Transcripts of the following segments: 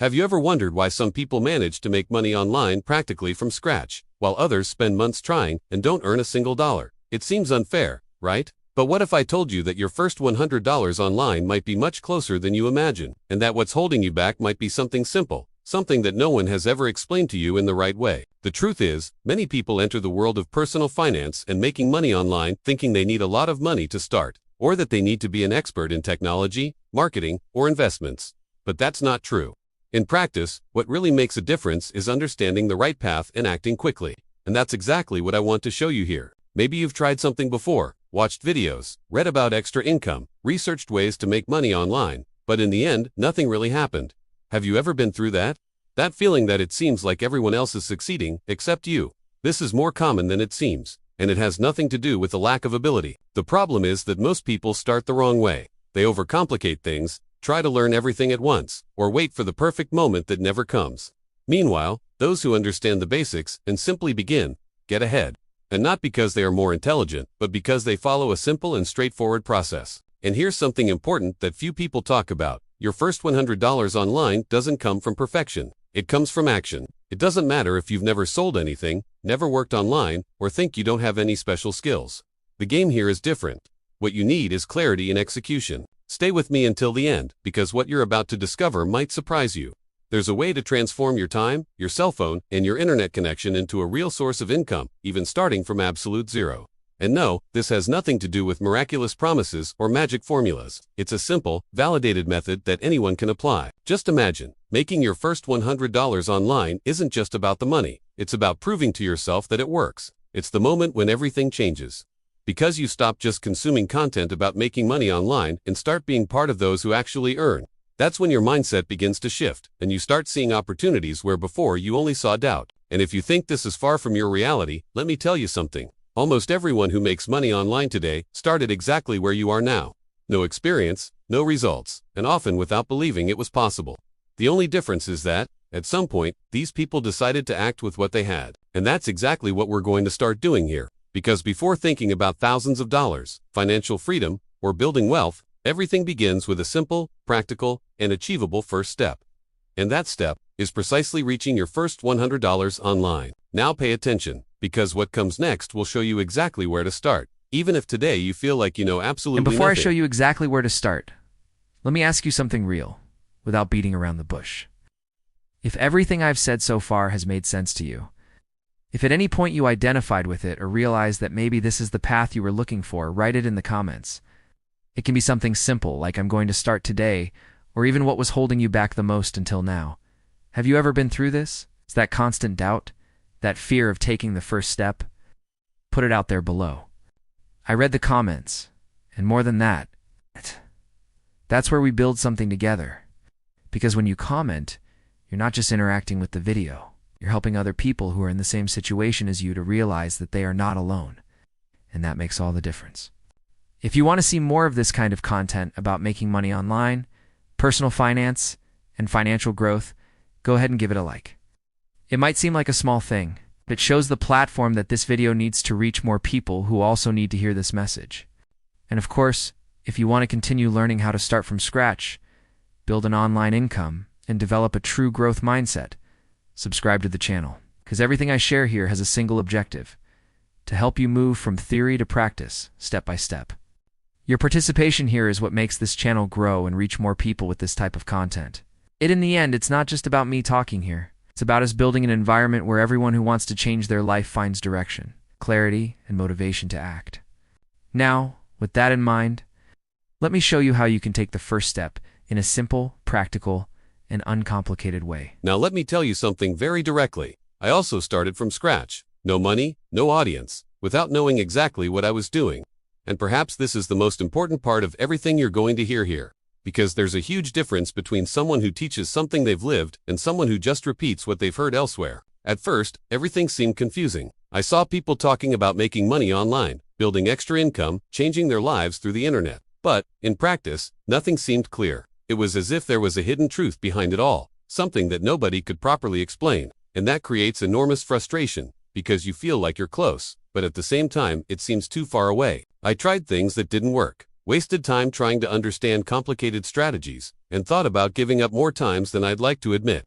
Have you ever wondered why some people manage to make money online practically from scratch, while others spend months trying and don't earn a single dollar? It seems unfair, right? But what if I told you that your first $100 online might be much closer than you imagine, and that what's holding you back might be something simple, something that no one has ever explained to you in the right way? The truth is, many people enter the world of personal finance and making money online thinking they need a lot of money to start, or that they need to be an expert in technology, marketing, or investments. But that's not true. In practice, what really makes a difference is understanding the right path and acting quickly. And that's exactly what I want to show you here. Maybe you've tried something before, watched videos, read about extra income, researched ways to make money online, but in the end, nothing really happened. Have you ever been through that? That feeling that it seems like everyone else is succeeding, except you. This is more common than it seems, and it has nothing to do with a lack of ability. The problem is that most people start the wrong way. They overcomplicate things, try to learn everything at once, or wait for the perfect moment that never comes. Meanwhile, those who understand the basics and simply begin, get ahead. And not because they are more intelligent, but because they follow a simple and straightforward process. And here's something important that few people talk about. Your first $100 online doesn't come from perfection. It comes from action. It doesn't matter if you've never sold anything, never worked online, or think you don't have any special skills. The game here is different. What you need is clarity and execution. Stay with me until the end, because what you're about to discover might surprise you. There's a way to transform your time, your cell phone, and your internet connection into a real source of income, even starting from absolute zero. And no, this has nothing to do with miraculous promises or magic formulas. It's a simple, validated method that anyone can apply. Just imagine, making your first $100 online isn't just about the money. It's about proving to yourself that it works. It's the moment when everything changes. Because you stop just consuming content about making money online and start being part of those who actually earn. That's when your mindset begins to shift, and you start seeing opportunities where before you only saw doubt. And if you think this is far from your reality, let me tell you something. Almost everyone who makes money online today started exactly where you are now. No experience, no results, and often without believing it was possible. The only difference is that, at some point, these people decided to act with what they had. And that's exactly what we're going to start doing here. Because before thinking about thousands of dollars, financial freedom, or building wealth, everything begins with a simple, practical, and achievable first step. And that step is precisely reaching your first $100 online. Now pay attention, because what comes next will show you exactly where to start, even if today you feel like you know absolutely nothing. And before I show you exactly where to start, let me ask you something real, without beating around the bush. If everything I've said so far has made sense to you, if at any point you identified with it or realized that maybe this is the path you were looking for, write it in the comments. It can be something simple, like I'm going to start today, or even what was holding you back the most until now. Have you ever been through this? It's that constant doubt, that fear of taking the first step? Put it out there below. I read the comments, and more than that, that's where we build something together. Because when you comment, you're not just interacting with the video. You're helping other people who are in the same situation as you to realize that they are not alone. And that makes all the difference. If you want to see more of this kind of content about making money online, personal finance, and financial growth, go ahead and give it a like. It might seem like a small thing, but it shows the platform that this video needs to reach more people who also need to hear this message. And of course, if you want to continue learning how to start from scratch, build an online income, and develop a true growth mindset, subscribe to the channel. Because everything I share here has a single objective: to help you move from theory to practice, step by step. Your participation here is what makes this channel grow and reach more people with this type of content. In the end, it's not just about me talking here. It's about us building an environment where everyone who wants to change their life finds direction, clarity, and motivation to act. Now, with that in mind, let me show you how you can take the first step in a simple, practical, and uncomplicated way. Now let me tell you something very directly. I also started from scratch. No money, no audience, without knowing exactly what I was doing. And perhaps this is the most important part of everything you're going to hear here. Because there's a huge difference between someone who teaches something they've lived and someone who just repeats what they've heard elsewhere. At first, everything seemed confusing. I saw people talking about making money online, building extra income, changing their lives through the internet. But, in practice, nothing seemed clear. It was as if there was a hidden truth behind it all, something that nobody could properly explain. And that creates enormous frustration, because you feel like you're close, but at the same time, it seems too far away. I tried things that didn't work. wasted time trying to understand complicated strategies, and thought about giving up more times than I'd like to admit.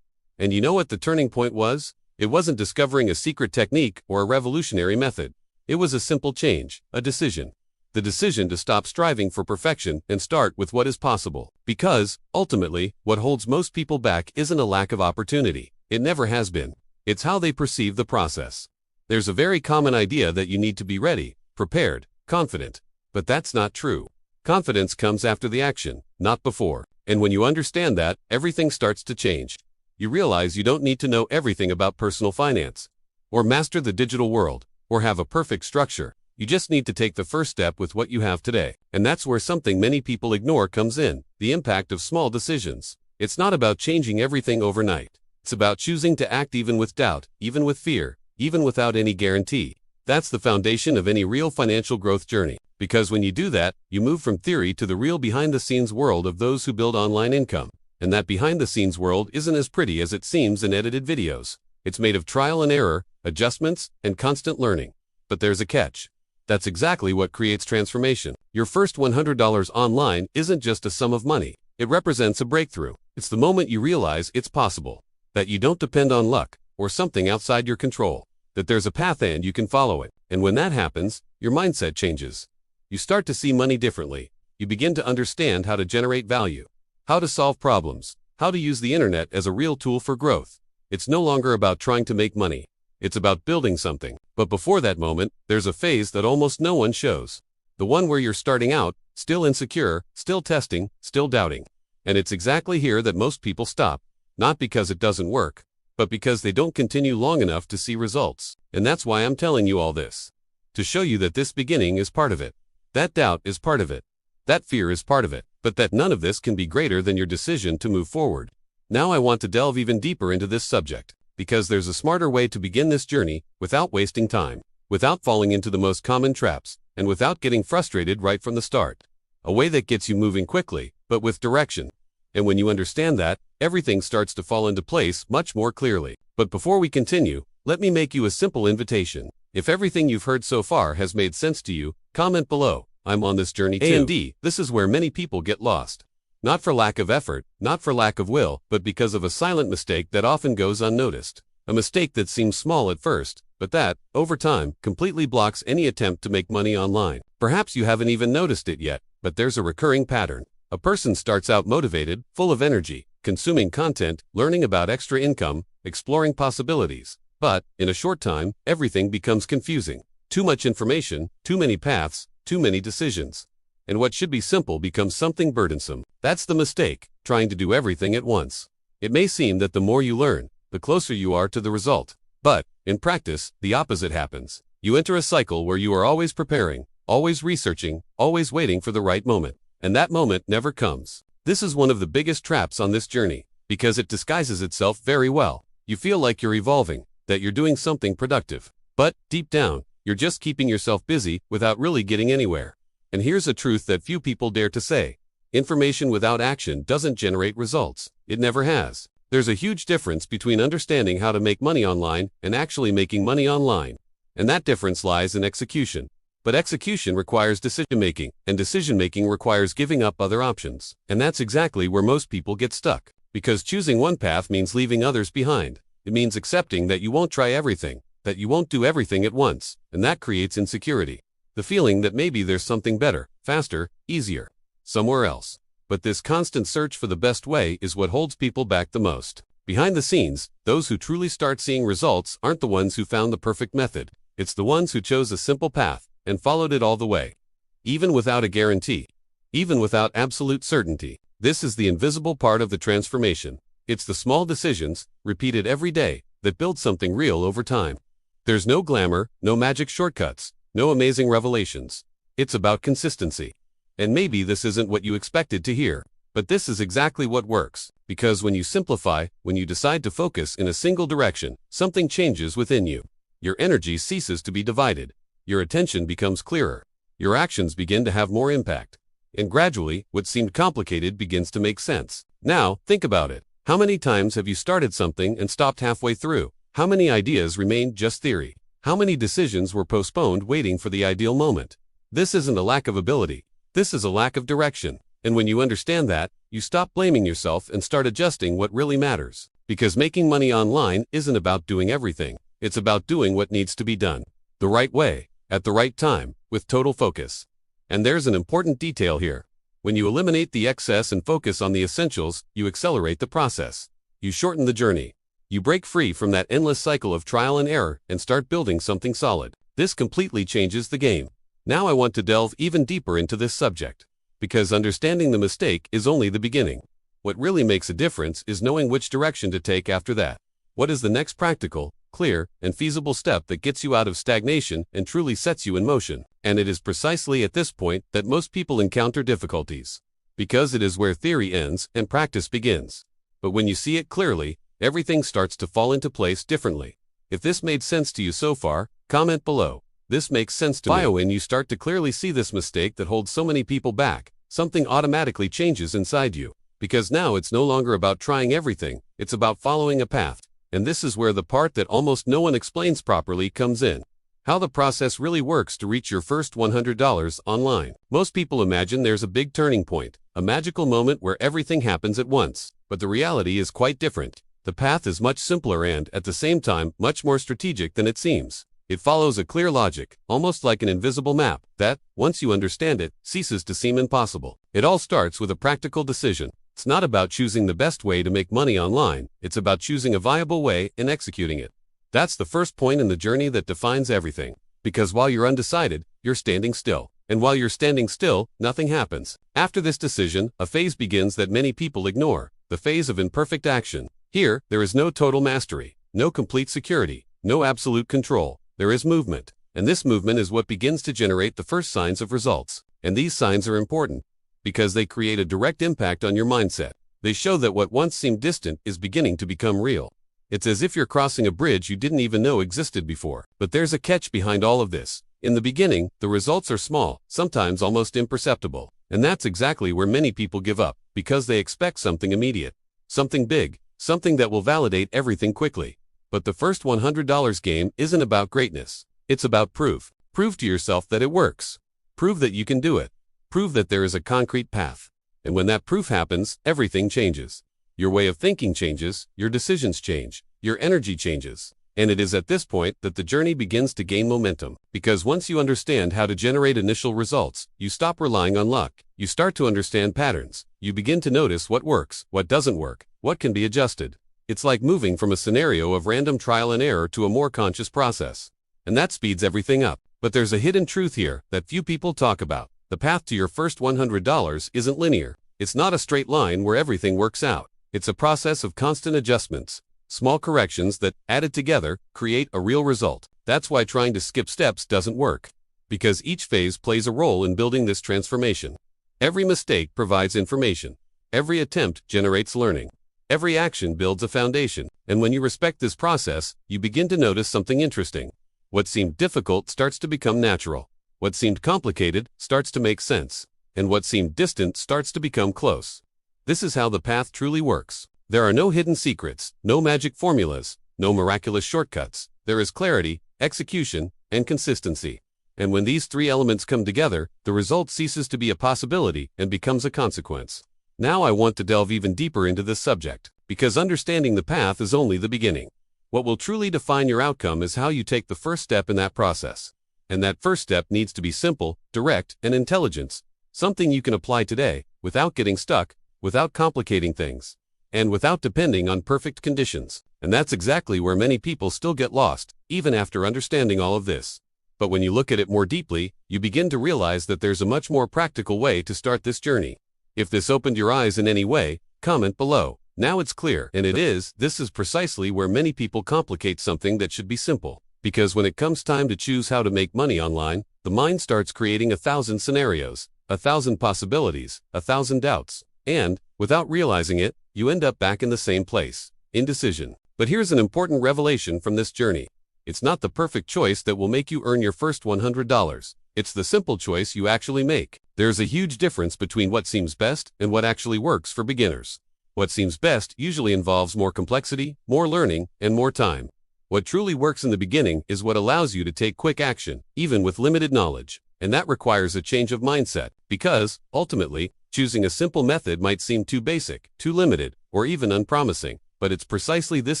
And you know what the turning point was? It wasn't discovering a secret technique or a revolutionary method. It was a simple change, a decision. The decision to stop striving for perfection and start with what is possible. Because, ultimately, what holds most people back isn't a lack of opportunity. It never has been. It's how they perceive the process. There's a very common idea that you need to be ready, prepared, confident. But that's not true. Confidence comes after the action, not before. And when you understand that, everything starts to change. You realize you don't need to know everything about personal finance, or master the digital world, or have a perfect structure. You just need to take the first step with what you have today. And that's where something many people ignore comes in, the impact of small decisions. It's not about changing everything overnight. It's about choosing to act even with doubt, even with fear, even without any guarantee. That's the foundation of any real financial growth journey. Because when you do that, you move from theory to the real behind-the-scenes world of those who build online income. And that behind-the-scenes world isn't as pretty as it seems in edited videos. It's made of trial and error, adjustments, and constant learning. But there's a catch. That's exactly what creates transformation. Your first $100 online isn't just a sum of money. It represents a breakthrough. It's the moment you realize it's possible. That you don't depend on luck, or something outside your control. That there's a path and you can follow it. And when that happens, your mindset changes. You start to see money differently. You begin to understand how to generate value, how to solve problems, how to use the internet as a real tool for growth. It's no longer about trying to make money. It's about building something. But before that moment, there's a phase that almost no one shows. The one where you're starting out, still insecure, still testing, still doubting. And it's exactly here that most people stop. Not because it doesn't work, but because they don't continue long enough to see results. And that's why I'm telling you all this. To show you that this beginning is part of it. That doubt is part of it. That fear is part of it. But that none of this can be greater than your decision to move forward. Now I want to delve even deeper into this subject. Because there's a smarter way to begin this journey, without wasting time, without falling into the most common traps, and without getting frustrated right from the start. A way that gets you moving quickly, but with direction. And when you understand that, everything starts to fall into place much more clearly. But before we continue, let me make you a simple invitation. If everything you've heard so far has made sense to you, comment below. I'm on this journey too. A&D, this is where many people get lost. Not for lack of effort, not for lack of will, but because of a silent mistake that often goes unnoticed. A mistake that seems small at first, but that, over time, completely blocks any attempt to make money online. Perhaps you haven't even noticed it yet, but there's a recurring pattern. A person starts out motivated, full of energy, consuming content, learning about extra income, exploring possibilities. But, in a short time, everything becomes confusing. Too much information, too many paths, too many decisions. And what should be simple becomes something burdensome. That's the mistake, trying to do everything at once. It may seem that the more you learn, the closer you are to the result. But, in practice, the opposite happens. You enter a cycle where you are always preparing, always researching, always waiting for the right moment. And that moment never comes. This is one of the biggest traps on this journey, because it disguises itself very well. You feel like you're evolving, that you're doing something productive. But, deep down, you're just keeping yourself busy without really getting anywhere. And here's a truth that few people dare to say. Information without action doesn't generate results. It never has. There's a huge difference between understanding how to make money online and actually making money online. And that difference lies in execution. But execution requires decision-making, and decision-making requires giving up other options. And that's exactly where most people get stuck. Because choosing one path means leaving others behind. It means accepting that you won't try everything, that you won't do everything at once, and that creates insecurity. The feeling that maybe there's something better, faster, easier, somewhere else. But this constant search for the best way is what holds people back the most. Behind the scenes, those who truly start seeing results aren't the ones who found the perfect method. It's the ones who chose a simple path and followed it all the way. Even without a guarantee. Even without absolute certainty. This is the invisible part of the transformation. It's the small decisions, repeated every day, that build something real over time. There's no glamour, no magic shortcuts. No amazing revelations. It's about consistency. And maybe this isn't what you expected to hear, but this is exactly what works. Because when you simplify, when you decide to focus in a single direction, something changes within you. Your energy ceases to be divided. Your attention becomes clearer. Your actions begin to have more impact. And gradually, what seemed complicated begins to make sense. Now, think about it. How many times have you started something and stopped halfway through? How many ideas remained just theory? How many decisions were postponed waiting for the ideal moment? This isn't a lack of ability. This is a lack of direction. And when you understand that, you stop blaming yourself and start adjusting what really matters. Because making money online isn't about doing everything. It's about doing what needs to be done. The right way, at the right time, with total focus. And there's an important detail here. When you eliminate the excess and focus on the essentials, you accelerate the process. You shorten the journey. You break free from that endless cycle of trial and error and start building something solid. This completely changes the game. Now I want to delve even deeper into this subject. Because understanding the mistake is only the beginning. What really makes a difference is knowing which direction to take after that. What is the next practical, clear, and feasible step that gets you out of stagnation and truly sets you in motion? And it is precisely at this point that most people encounter difficulties. Because it is where theory ends and practice begins. But when you see it clearly, everything starts to fall into place differently. If this made sense to you so far, comment below. This makes sense to me. When you start to clearly see this mistake that holds so many people back, something automatically changes inside you. Because now it's no longer about trying everything, it's about following a path. And this is where the part that almost no one explains properly comes in. How the process really works to reach your first $100 online. Most people imagine there's a big turning point, a magical moment where everything happens at once. But the reality is quite different. The path is much simpler and, at the same time, much more strategic than it seems. It follows a clear logic, almost like an invisible map, that, once you understand it, ceases to seem impossible. It all starts with a practical decision. It's not about choosing the best way to make money online, it's about choosing a viable way and executing it. That's the first point in the journey that defines everything. Because while you're undecided, you're standing still. And while you're standing still, nothing happens. After this decision, a phase begins that many people ignore, the phase of imperfect action. Here, there is no total mastery, no complete security, no absolute control. There is movement, and this movement is what begins to generate the first signs of results. And these signs are important, because they create a direct impact on your mindset. They show that what once seemed distant is beginning to become real. It's as if you're crossing a bridge you didn't even know existed before. But there's a catch behind all of this. In the beginning, the results are small, sometimes almost imperceptible. And that's exactly where many people give up, because they expect something immediate, something big, something that will validate everything quickly. But the first $100 game isn't about greatness. It's about proof. Prove to yourself that it works. Prove that you can do it. Prove that there is a concrete path. And when that proof happens, everything changes. Your way of thinking changes, your decisions change, your energy changes. And it is at this point that the journey begins to gain momentum. Because once you understand how to generate initial results, you stop relying on luck. You start to understand patterns. You begin to notice what works, what doesn't work, what can be adjusted. It's like moving from a scenario of random trial and error to a more conscious process. And that speeds everything up. But there's a hidden truth here that few people talk about. The path to your first $100 isn't linear. It's not a straight line where everything works out. It's a process of constant adjustments, small corrections that, added together, create a real result. That's why trying to skip steps doesn't work. Because each phase plays a role in building this transformation. Every mistake provides information. Every attempt generates learning. Every action builds a foundation, and when you respect this process, you begin to notice something interesting. What seemed difficult starts to become natural. What seemed complicated starts to make sense, and what seemed distant starts to become close. This is how the path truly works. There are no hidden secrets, no magic formulas, no miraculous shortcuts. There is clarity, execution, and consistency. And when these three elements come together, the result ceases to be a possibility and becomes a consequence. Now I want to delve even deeper into this subject, because understanding the path is only the beginning. What will truly define your outcome is how you take the first step in that process. And that first step needs to be simple, direct, and intelligent. Something you can apply today, without getting stuck, without complicating things, and without depending on perfect conditions. And that's exactly where many people still get lost, even after understanding all of this. But when you look at it more deeply, you begin to realize that there's a much more practical way to start this journey. If this opened your eyes in any way, comment below. Now it's clear, and this is precisely where many people complicate something that should be simple. Because when it comes time to choose how to make money online, the mind starts creating 1,000 scenarios, 1,000 possibilities, 1,000 doubts. And, without realizing it, you end up back in the same place, indecision. But here's an important revelation from this journey. It's not the perfect choice that will make you earn your first $100. It's the simple choice you actually make. There's a huge difference between what seems best and what actually works for beginners. What seems best usually involves more complexity, more learning, and more time. What truly works in the beginning is what allows you to take quick action, even with limited knowledge. And that requires a change of mindset, because, ultimately, choosing a simple method might seem too basic, too limited, or even unpromising, but it's precisely this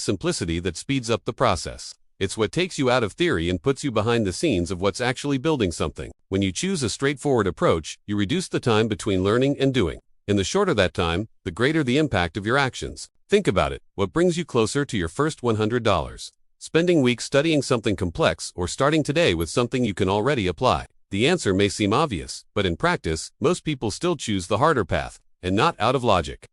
simplicity that speeds up the process. It's what takes you out of theory and puts you behind the scenes of what's actually building something. When you choose a straightforward approach, you reduce the time between learning and doing. And the shorter that time, the greater the impact of your actions. Think about it. What brings you closer to your first $100? Spending weeks studying something complex or starting today with something you can already apply? The answer may seem obvious, but in practice, most people still choose the harder path, and not out of logic,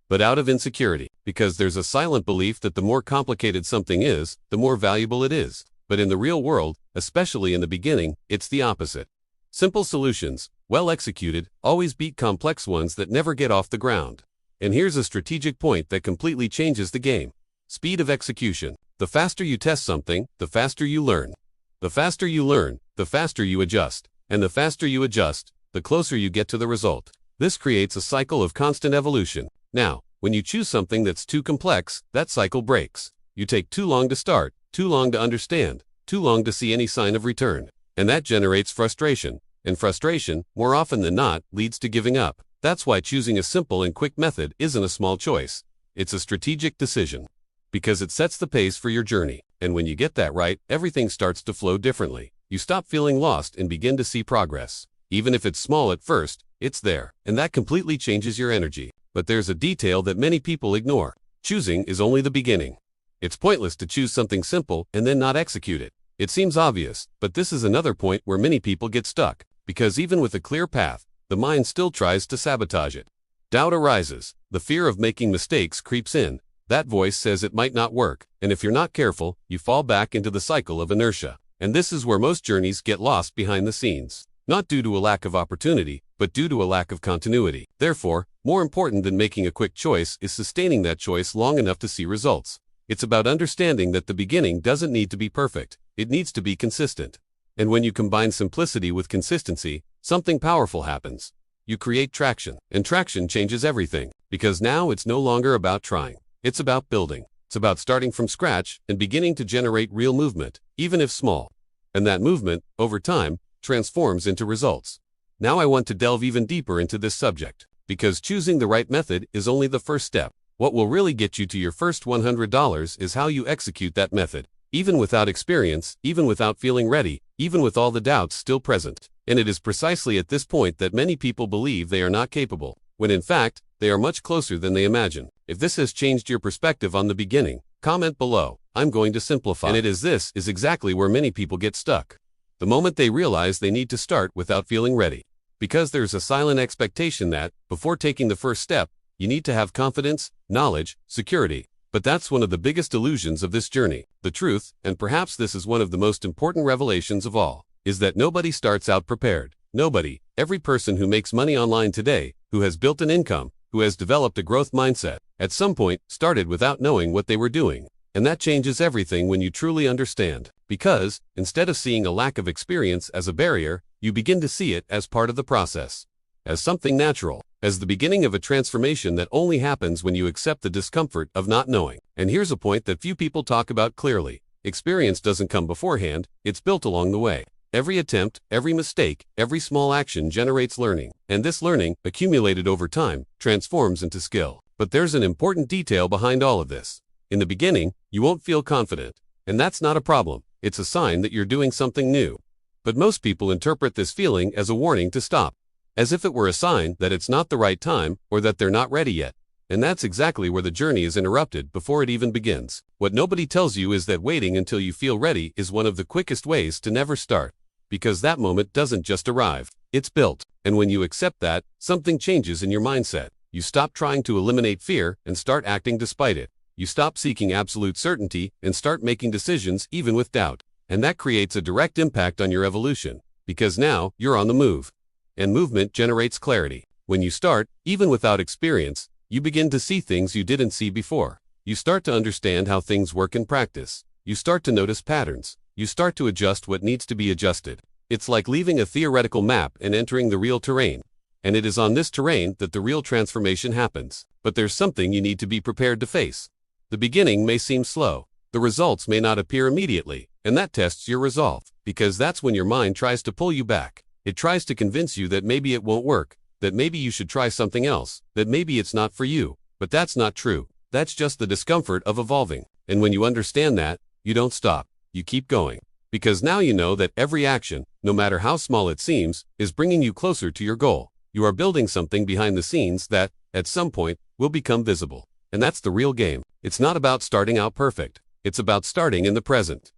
but out of insecurity, because there's a silent belief that the more complicated something is, the more valuable it is. But in the real world, especially in the beginning, it's the opposite. Simple solutions, well executed, always beat complex ones that never get off the ground. And here's a strategic point that completely changes the game. Speed of execution. The faster you test something, the faster you learn. The faster you learn, the faster you adjust. And the faster you adjust, the closer you get to the result. This creates a cycle of constant evolution. Now, when you choose something that's too complex, that cycle breaks. You take too long to start, too long to understand, too long to see any sign of return. And that generates frustration. And frustration, more often than not, leads to giving up. That's why choosing a simple and quick method isn't a small choice. It's a strategic decision. Because it sets the pace for your journey. And when you get that right, everything starts to flow differently. You stop feeling lost and begin to see progress. Even if it's small at first, it's there. And that completely changes your energy. But there's a detail that many people ignore. Choosing is only the beginning. It's pointless to choose something simple and then not execute it. It seems obvious, but this is another point where many people get stuck. Because even with a clear path, the mind still tries to sabotage it. Doubt arises. The fear of making mistakes creeps in. That voice says it might not work, and if you're not careful, you fall back into the cycle of inertia. And this is where most journeys get lost behind the scenes. Not due to a lack of opportunity, but due to a lack of continuity. Therefore, more important than making a quick choice is sustaining that choice long enough to see results. It's about understanding that the beginning doesn't need to be perfect. It needs to be consistent. And when you combine simplicity with consistency, something powerful happens. You create traction, and traction changes everything, because now it's no longer about trying. It's about building. It's about starting from scratch and beginning to generate real movement, even if small. And that movement, over time, transforms into results. Now I want to delve even deeper into this subject, because choosing the right method is only the first step. What will really get you to your first $100 is how you execute that method. Even without experience, even without feeling ready, even with all the doubts still present. And it is precisely at this point that many people believe they are not capable, when in fact, they are much closer than they imagine. If this has changed your perspective on the beginning, comment below. I'm going to simplify. And this is exactly where many people get stuck. The moment they realize they need to start without feeling ready. Because there's a silent expectation that, before taking the first step, you need to have confidence, knowledge, security. But that's one of the biggest illusions of this journey. The truth, and perhaps this is one of the most important revelations of all, is that nobody starts out prepared. Nobody. Every person who makes money online today, who has built an income, who has developed a growth mindset, at some point, started without knowing what they were doing. And that changes everything when you truly understand. Because, instead of seeing a lack of experience as a barrier, you begin to see it as part of the process. As something natural. As the beginning of a transformation that only happens when you accept the discomfort of not knowing. And here's a point that few people talk about clearly. Experience doesn't come beforehand, it's built along the way. Every attempt, every mistake, every small action generates learning. And this learning, accumulated over time, transforms into skill. But there's an important detail behind all of this. In the beginning, you won't feel confident. And that's not a problem. It's a sign that you're doing something new. But most people interpret this feeling as a warning to stop. As if it were a sign that it's not the right time or that they're not ready yet. And that's exactly where the journey is interrupted before it even begins. What nobody tells you is that waiting until you feel ready is one of the quickest ways to never start. Because that moment doesn't just arrive, it's built. And when you accept that, something changes in your mindset. You stop trying to eliminate fear and start acting despite it. You stop seeking absolute certainty and start making decisions even with doubt. And that creates a direct impact on your evolution. Because now, you're on the move. And movement generates clarity. When you start, even without experience, you begin to see things you didn't see before. You start to understand how things work in practice. You start to notice patterns. You start to adjust what needs to be adjusted. It's like leaving a theoretical map and entering the real terrain. And it is on this terrain that the real transformation happens. But there's something you need to be prepared to face. The beginning may seem slow. The results may not appear immediately. And that tests your resolve. Because that's when your mind tries to pull you back. It tries to convince you that maybe it won't work, that maybe you should try something else, that maybe it's not for you. But that's not true. That's just the discomfort of evolving. And when you understand that, you don't stop. You keep going. Because now you know that every action, no matter how small it seems, is bringing you closer to your goal. You are building something behind the scenes that, at some point, will become visible. And that's the real game. It's not about starting out perfect. It's about starting in the present.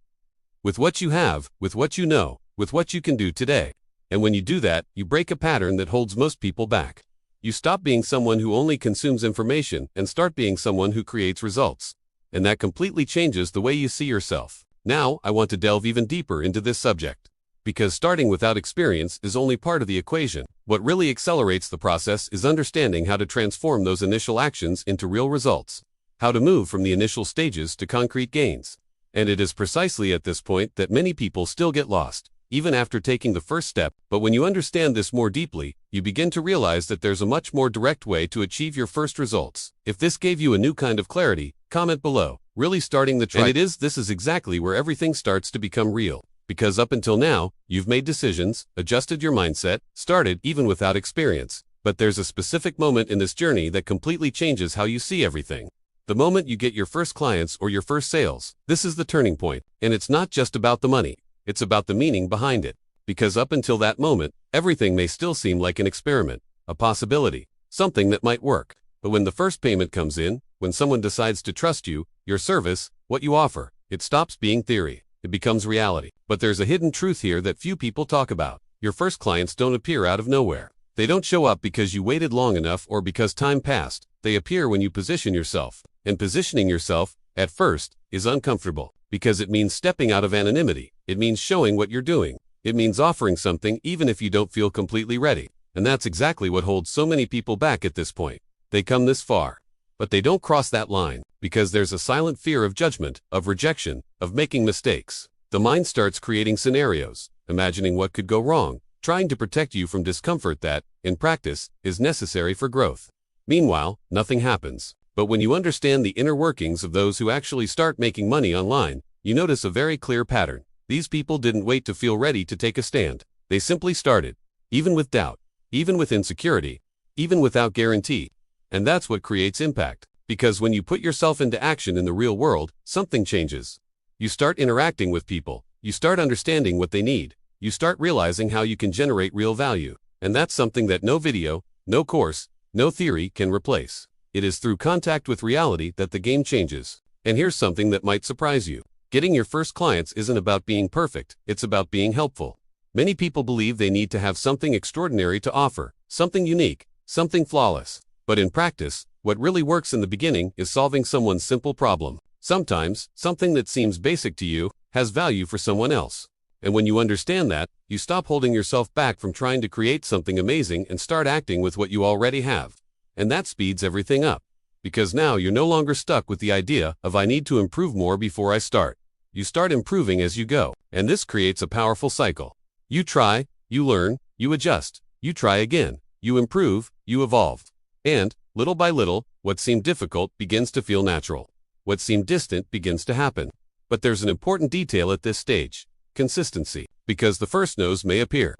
With what you have, with what you know, with what you can do today. And when you do that, you break a pattern that holds most people back. You stop being someone who only consumes information and start being someone who creates results. And that completely changes the way you see yourself. Now, I want to delve even deeper into this subject. Because starting without experience is only part of the equation. What really accelerates the process is understanding how to transform those initial actions into real results. How to move from the initial stages to concrete gains. And it is precisely at this point that many people still get lost, even after taking the first step. But when you understand this more deeply, you begin to realize that there's a much more direct way to achieve your first results. If this gave you a new kind of clarity, comment below. Really starting the trend. And this is exactly where everything starts to become real. Because up until now, you've made decisions, adjusted your mindset, started even without experience. But there's a specific moment in this journey that completely changes how you see everything. The moment you get your first clients or your first sales. This is the turning point. And it's not just about the money. It's about the meaning behind it. Because up until that moment, everything may still seem like an experiment, a possibility, something that might work. But when the first payment comes in, when someone decides to trust you, your service, what you offer, it stops being theory. It becomes reality. But there's a hidden truth here that few people talk about. Your first clients don't appear out of nowhere. They don't show up because you waited long enough or because time passed. They appear when you position yourself. And positioning yourself, at first, is uncomfortable. Because it means stepping out of anonymity. It means showing what you're doing. It means offering something even if you don't feel completely ready. And that's exactly what holds so many people back at this point. They come this far, but they don't cross that line, because there's a silent fear of judgment, of rejection, of making mistakes. The mind starts creating scenarios, imagining what could go wrong, trying to protect you from discomfort that, in practice, is necessary for growth. Meanwhile, nothing happens. But when you understand the inner workings of those who actually start making money online, you notice a very clear pattern. These people didn't wait to feel ready to take a stand. They simply started, even with doubt, even with insecurity, even without guarantee. And that's what creates impact. Because when you put yourself into action in the real world, something changes. You start interacting with people. You start understanding what they need. You start realizing how you can generate real value. And that's something that no video, no course, no theory can replace. It is through contact with reality that the game changes. And here's something that might surprise you. Getting your first clients isn't about being perfect. It's about being helpful. Many people believe they need to have something extraordinary to offer, something unique, something flawless. But in practice, what really works in the beginning is solving someone's simple problem. Sometimes, something that seems basic to you has value for someone else. And when you understand that, you stop holding yourself back from trying to create something amazing and start acting with what you already have. And that speeds everything up. Because now you're no longer stuck with the idea of I need to improve more before I start. You start improving as you go. And this creates a powerful cycle. You try, you learn, you adjust, you try again, you improve, you evolve. And, little by little, what seemed difficult begins to feel natural. What seemed distant begins to happen. But there's an important detail at this stage. Consistency. Because the first no's may appear.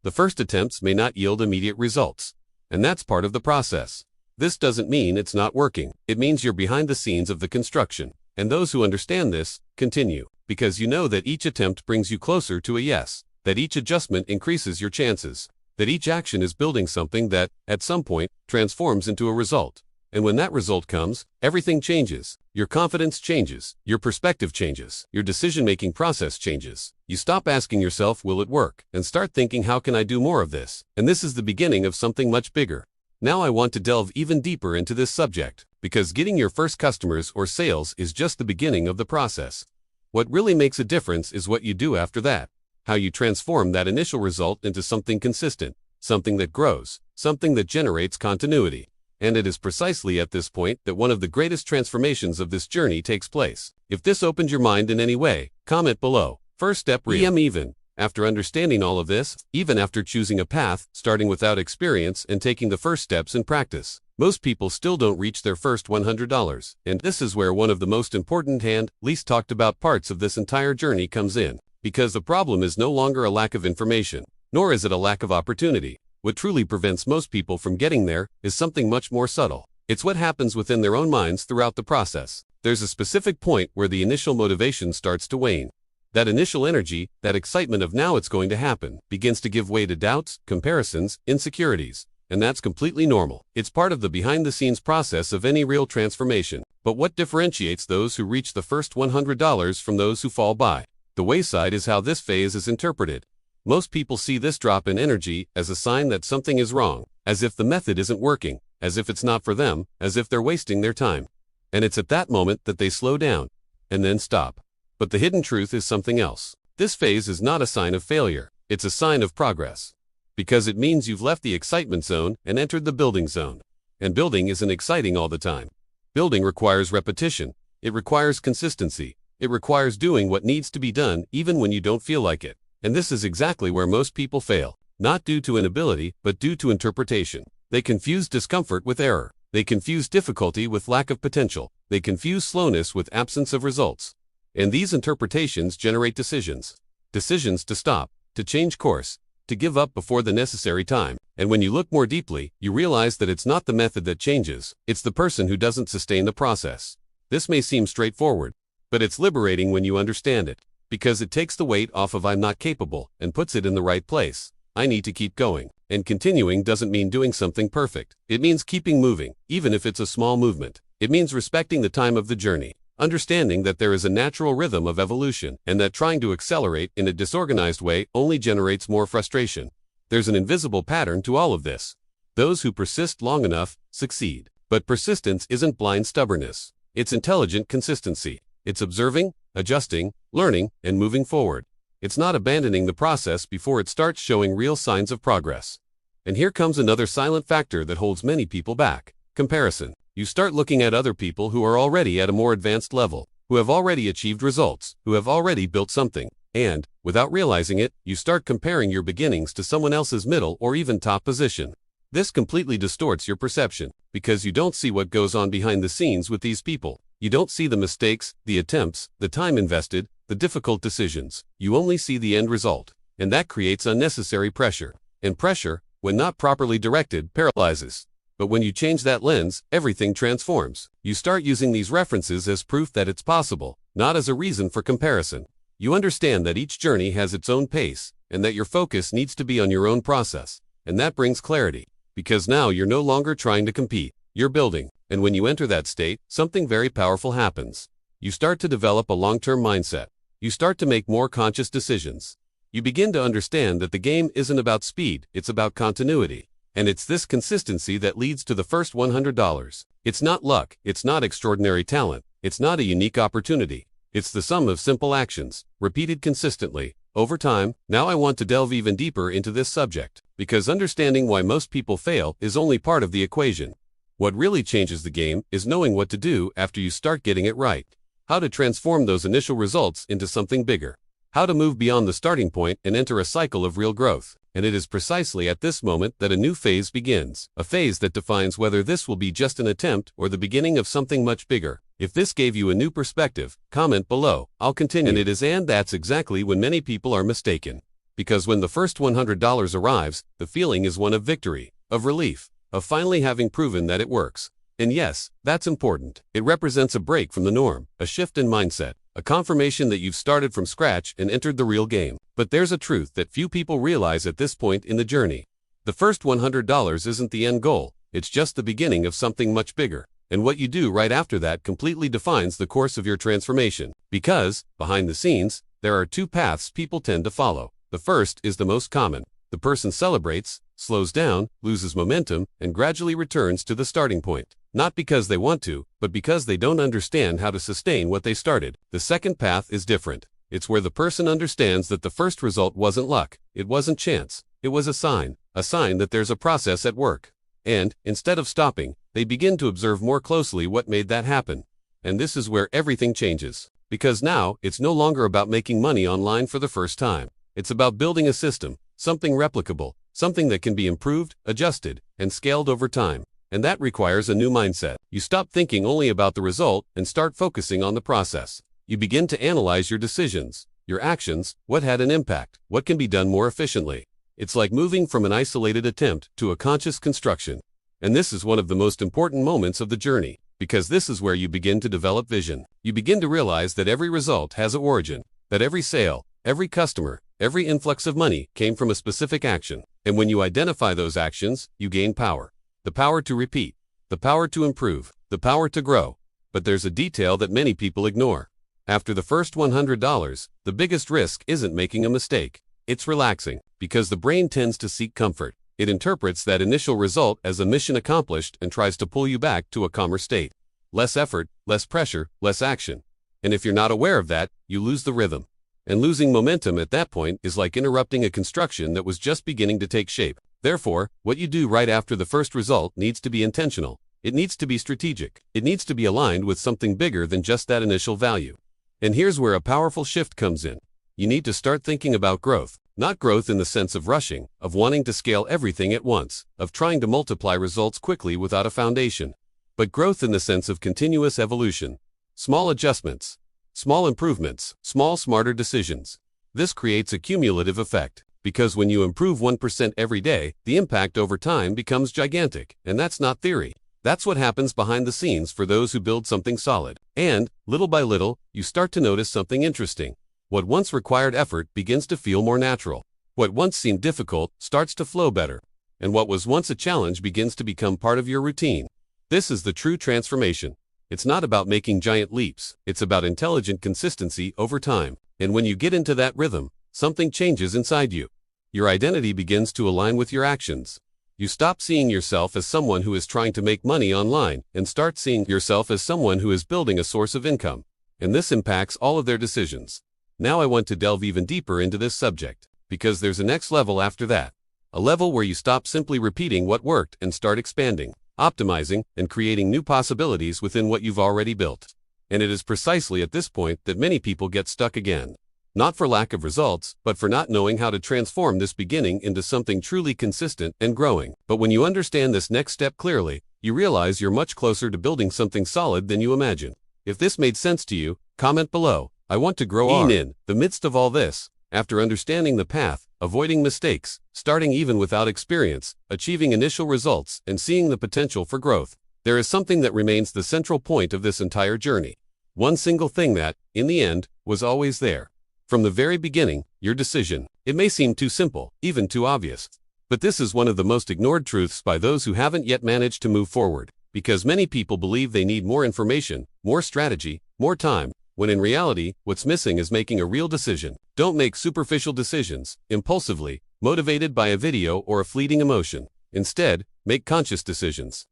The first attempts may not yield immediate results. And that's part of the process. This doesn't mean it's not working. It means you're behind the scenes of the construction. And those who understand this, continue. Because you know that each attempt brings you closer to a yes. That each adjustment increases your chances. That each action is building something that, at some point, transforms into a result. And when that result comes, everything changes. Your confidence changes. Your perspective changes. Your decision-making process changes. You stop asking yourself, will it work? And start thinking, how can I do more of this? And this is the beginning of something much bigger. Now I want to delve even deeper into this subject. Because getting your first customers or sales is just the beginning of the process. What really makes a difference is what you do after that. How you transform that initial result into something consistent, something that grows, something that generates continuity. And it is precisely at this point that one of the greatest transformations of this journey takes place. If this opened your mind in any way, comment below. First step, even. After understanding all of this, even after choosing a path, starting without experience and taking the first steps in practice, most people still don't reach their first $100. And this is where one of the most important and least talked about parts of this entire journey comes in. Because the problem is no longer a lack of information. nor is it a lack of opportunity. What truly prevents most people from getting there is something much more subtle. It's what happens within their own minds throughout the process. There's a specific point where the initial motivation starts to wane. That initial energy, that excitement of now it's going to happen, begins to give way to doubts, comparisons, insecurities. And that's completely normal. It's part of the behind-the-scenes process of any real transformation. But what differentiates those who reach the first $100 from those who fall by the wayside is how this phase is interpreted. Most people see this drop in energy as a sign that something is wrong, as if the method isn't working, as if it's not for them, as if they're wasting their time. And it's at that moment that they slow down and then stop. But the hidden truth is something else. This phase is not a sign of failure. It's a sign of progress. Because it means you've left the excitement zone and entered the building zone. And building isn't exciting all the time. Building requires repetition. It requires consistency. It requires doing what needs to be done even when you don't feel like it. And this is exactly where most people fail. Not due to inability, but due to interpretation. They confuse discomfort with error. They confuse difficulty with lack of potential. They confuse slowness with absence of results. And these interpretations generate decisions. Decisions to stop, to change course, to give up before the necessary time. And when you look more deeply, you realize that it's not the method that changes, it's the person who doesn't sustain the process. This may seem straightforward, but it's liberating when you understand it, because it takes the weight off of "I'm not capable" and puts it in the right place. I need to keep going. And continuing doesn't mean doing something perfect. It means keeping moving, even if it's a small movement. It means respecting the time of the journey. Understanding that there is a natural rhythm of evolution and that trying to accelerate in a disorganized way only generates more frustration. There's an invisible pattern to all of this. Those who persist long enough succeed. But persistence isn't blind stubbornness. It's intelligent consistency. It's observing, adjusting, learning, and moving forward. It's not abandoning the process before it starts showing real signs of progress. And here comes another silent factor that holds many people back: comparison. You start looking at other people who are already at a more advanced level, who have already achieved results, who have already built something, and, without realizing it, you start comparing your beginnings to someone else's middle or even top position. This completely distorts your perception, because you don't see what goes on behind the scenes with these people. You don't see the mistakes, the attempts, the time invested, the difficult decisions. You only see the end result, and that creates unnecessary pressure. And pressure, when not properly directed, paralyzes. But when you change that lens, everything transforms. You start using these references as proof that it's possible, not as a reason for comparison. You understand that each journey has its own pace, and that your focus needs to be on your own process. And that brings clarity, because now you're no longer trying to compete, you're building. And when you enter that state, something very powerful happens. You start to develop a long-term mindset. You start to make more conscious decisions. You begin to understand that the game isn't about speed, it's about continuity. And it's this consistency that leads to the first $100. It's not luck, it's not extraordinary talent, it's not a unique opportunity. It's the sum of simple actions, repeated consistently, over time. Now I want to delve even deeper into this subject, because understanding why most people fail is only part of the equation. What really changes the game is knowing what to do after you start getting it right. How to transform those initial results into something bigger. How to move beyond the starting point and enter a cycle of real growth. And it is precisely at this moment that a new phase begins. A phase that defines whether this will be just an attempt or the beginning of something much bigger. If this gave you a new perspective, comment below. I'll continue. And that's exactly when many people are mistaken. Because when the first $100 arrives, the feeling is one of victory, of relief, of finally having proven that it works. And yes, that's important. It represents a break from the norm, a shift in mindset, a confirmation that you've started from scratch and entered the real game. But there's a truth that few people realize at this point in the journey. The first $100 isn't the end goal, it's just the beginning of something much bigger. And what you do right after that completely defines the course of your transformation. Because, behind the scenes, there are two paths people tend to follow. The first is the most common. The person celebrates, slows down, loses momentum, and gradually returns to the starting point. Not because they want to, but because they don't understand how to sustain what they started. The second path is different. It's where the person understands that the first result wasn't luck, it wasn't chance, it was a sign that there's a process at work. And, instead of stopping, they begin to observe more closely what made that happen. And this is where everything changes. Because now, it's no longer about making money online for the first time. It's about building a system, something replicable, something that can be improved, adjusted, and scaled over time. And that requires a new mindset. You stop thinking only about the result and start focusing on the process. You begin to analyze your decisions, your actions, what had an impact, what can be done more efficiently. It's like moving from an isolated attempt to a conscious construction. And this is one of the most important moments of the journey, because this is where you begin to develop vision. You begin to realize that every result has an origin, that every sale, every customer, every influx of money came from a specific action. And when you identify those actions, you gain power. The power to repeat, the power to improve, the power to grow. But there's a detail that many people ignore. After the first $100, the biggest risk isn't making a mistake. It's relaxing, because the brain tends to seek comfort. It interprets that initial result as a mission accomplished and tries to pull you back to a calmer state. Less effort, less pressure, less action. And if you're not aware of that, you lose the rhythm. And losing momentum at that point is like interrupting a construction that was just beginning to take shape. Therefore, what you do right after the first result needs to be intentional. It needs to be strategic. It needs to be aligned with something bigger than just that initial value. And here's where a powerful shift comes in. You need to start thinking about growth. Not growth in the sense of rushing, of wanting to scale everything at once, of trying to multiply results quickly without a foundation. But growth in the sense of continuous evolution. Small adjustments, small improvements, small smarter decisions. This creates a cumulative effect, because when you improve 1% every day, the impact over time becomes gigantic, and that's not theory. That's what happens behind the scenes for those who build something solid. And, little by little, you start to notice something interesting. What once required effort begins to feel more natural. What once seemed difficult starts to flow better. And what was once a challenge begins to become part of your routine. This is the true transformation. It's not about making giant leaps. It's about intelligent consistency over time. And when you get into that rhythm, something changes inside you. Your identity begins to align with your actions. You stop seeing yourself as someone who is trying to make money online and start seeing yourself as someone who is building a source of income. And this impacts all of their decisions. Now I want to delve even deeper into this subject, because there's a next level after that. A level where you stop simply repeating what worked and start expanding, optimizing, and creating new possibilities within what you've already built. And it is precisely at this point that many people get stuck again. Not for lack of results, but for not knowing how to transform this beginning into something truly consistent and growing. But when you understand this next step clearly, you realize you're much closer to building something solid than you imagined. If this made sense to you, comment below. I want to grow in the midst of all this. After understanding the path, avoiding mistakes, starting even without experience, achieving initial results, and seeing the potential for growth, there is something that remains the central point of this entire journey. One single thing that, in the end, was always there. From the very beginning, your decision. It may seem too simple, even too obvious. But this is one of the most ignored truths by those who haven't yet managed to move forward, because many people believe they need more information, more strategy, more time, when in reality, what's missing is making a real decision. Don't make superficial decisions, impulsively, motivated by a video or a fleeting emotion. Instead, make conscious decisions.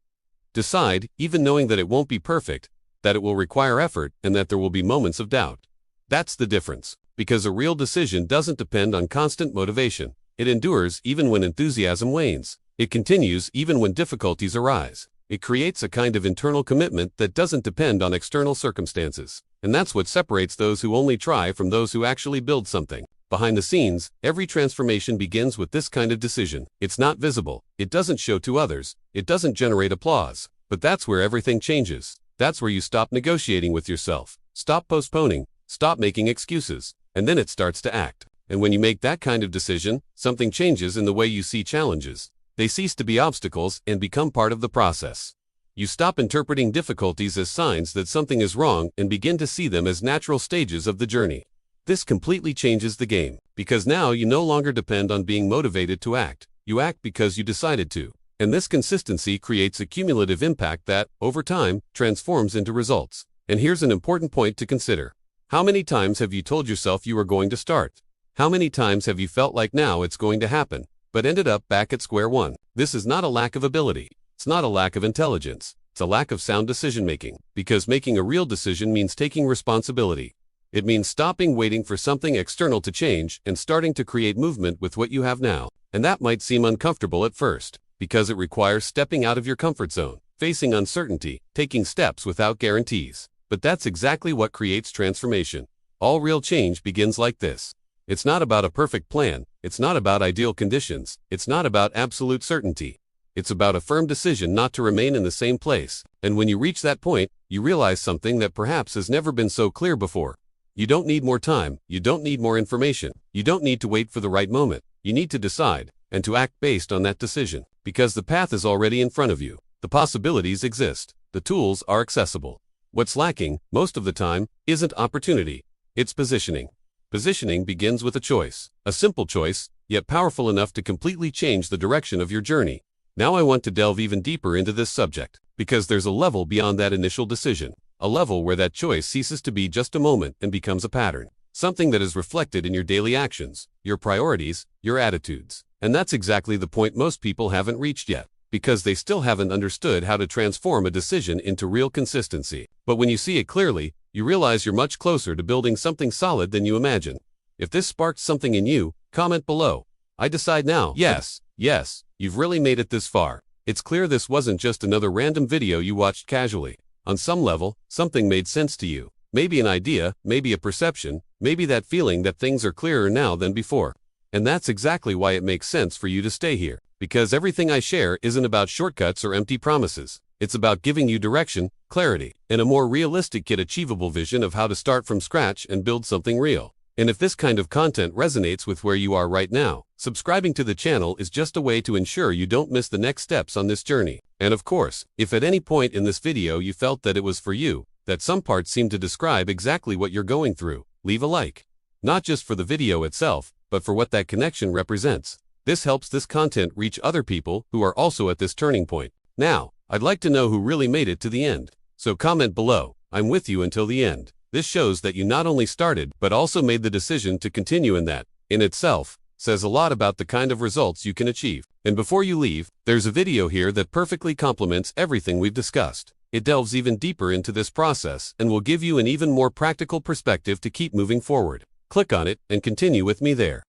Decide, even knowing that it won't be perfect, that it will require effort, and that there will be moments of doubt. That's the difference. Because a real decision doesn't depend on constant motivation. It endures even when enthusiasm wanes. It continues even when difficulties arise. It creates a kind of internal commitment that doesn't depend on external circumstances. And that's what separates those who only try from those who actually build something. Behind the scenes, every transformation begins with this kind of decision. It's not visible. It doesn't show to others. It doesn't generate applause. But that's where everything changes. That's where you stop negotiating with yourself. Stop postponing. Stop making excuses. And then it starts to act. And when you make that kind of decision, something changes in the way you see challenges. They cease to be obstacles and become part of the process. You stop interpreting difficulties as signs that something is wrong and begin to see them as natural stages of the journey. This completely changes the game, because now you no longer depend on being motivated to act. You act because you decided to. And this consistency creates a cumulative impact that, over time, transforms into results. And here's an important point to consider. How many times have you told yourself you were going to start? How many times have you felt like now it's going to happen, but ended up back at square one? This is not a lack of ability. It's not a lack of intelligence. It's a lack of sound decision-making. Because making a real decision means taking responsibility. It means stopping waiting for something external to change and starting to create movement with what you have now. And that might seem uncomfortable at first, because it requires stepping out of your comfort zone, facing uncertainty, taking steps without guarantees. But that's exactly what creates transformation. All real change begins like this. It's not about a perfect plan. It's not about ideal conditions. It's not about absolute certainty. It's about a firm decision not to remain in the same place. And when you reach that point, you realize something that perhaps has never been so clear before. You don't need more time. You don't need more information. You don't need to wait for the right moment. You need to decide, and to act based on that decision, because the path is already in front of you. The possibilities exist. The tools are accessible. What's lacking, most of the time, isn't opportunity. It's positioning. Positioning begins with a choice. A simple choice, yet powerful enough to completely change the direction of your journey. Now I want to delve even deeper into this subject, because there's a level beyond that initial decision. A level where that choice ceases to be just a moment and becomes a pattern. Something that is reflected in your daily actions, your priorities, your attitudes. And that's exactly the point most people haven't reached yet, because they still haven't understood how to transform a decision into real consistency. But when you see it clearly, you realize you're much closer to building something solid than you imagine. If this sparked something in you, comment below. I decide now. Yes, you've really made it this far. It's clear this wasn't just another random video you watched casually. On some level, something made sense to you. Maybe an idea, maybe a perception, maybe that feeling that things are clearer now than before. And that's exactly why it makes sense for you to stay here. Because everything I share isn't about shortcuts or empty promises. It's about giving you direction, clarity, and a more realistic yet achievable vision of how to start from scratch and build something real. And if this kind of content resonates with where you are right now, subscribing to the channel is just a way to ensure you don't miss the next steps on this journey. And of course, if at any point in this video you felt that it was for you, that some parts seem to describe exactly what you're going through, leave a like. Not just for the video itself, but for what that connection represents. This helps this content reach other people who are also at this turning point. Now, I'd like to know who really made it to the end. So comment below. I'm with you until the end. This shows that you not only started, but also made the decision to continue, and that, in itself, says a lot about the kind of results you can achieve. And before you leave, there's a video here that perfectly complements everything we've discussed. It delves even deeper into this process and will give you an even more practical perspective to keep moving forward. Click on it and continue with me there.